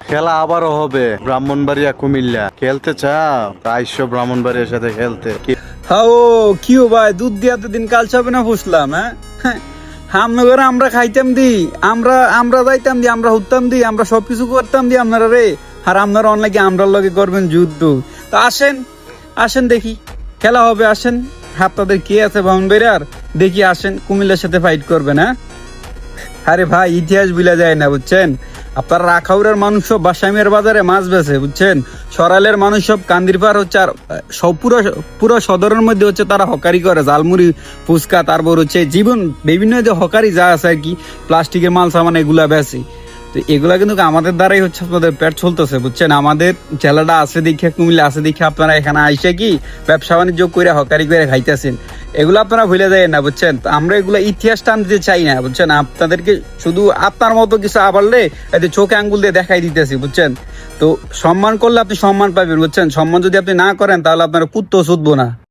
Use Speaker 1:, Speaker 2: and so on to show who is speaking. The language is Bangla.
Speaker 1: খেলা আবারও হবে ব্রাহ্মণবাড়িয়া কুমিল্লা। খেলতে চাও? আইসো ব্রাহ্মণবাড়িয়ার সাথে খেলতে।
Speaker 2: হ্যাঁ ও কি ও ভাই, দুধ দিয়া তো দিন কাল চাবে না ফুসলাম। হ্যাঁ হামনগরে আমরা খাইতাম দি, আমরা যাইতাম দি, আমরা হুতাম দি, আমরা সবকিছু করতাম দি আপনারা রে। আর আপনারা অনলাইকে আমরার লগে করবেন যুদ্ধ। তো আসেন আসেন দেখি খেলা হবে, আসেন। আপনাদের কে আছে ব্রাহ্মণবাড়িয়ার দেখি, আসেন কুমিল্লার সাথে ফাইট করবেন। হ্যাঁ আরে ভাই ইতিহাস ভুলা যায় না বুঝছেন। আপনার রাখাউড়ার মানুষ সব বাসাইমের বাজারে মাছ বেছে বুঝছেন। সরালের মানুষ সব কান্দির পার হচ্ছে, আর সব পুরো সদরের মধ্যে হচ্ছে তারা হকারি করে, ঝালমুড়ি ফুচকা, তারপর হচ্ছে জীবন বিভিন্ন যে হকারি যা আছে আর কি, প্লাস্টিকের মাল সামান এগুলা বেছে। তো এগুলা কিন্তু আমাদের দ্বারাই হচ্ছে আপনাদের পেট চলতেছে বুঝছেন। আমাদের জেলাটা আছে দেখে, কুমিল্লা আছে দেখে আপনারা এখানে আইসে কি ব্যবসা বাণিজ্য করে হকারি করে খাইতেছেন। এগুলো আপনারা ভুলে যায় না বুঝছেন। তো আমরা এগুলো ইতিহাস টানতে চাই না বুঝছেন। আপনাদেরকে শুধু আপনার মতো কিছু আবারলে এতে চোখে আঙ্গুল দিয়ে দেখাই দিতেছি বুঝছেন। তো সম্মান করলে আপনি সম্মান পাবেন বুঝছেন। সম্মান যদি আপনি না করেন তাহলে আপনারা কুত্তো শুধবো না।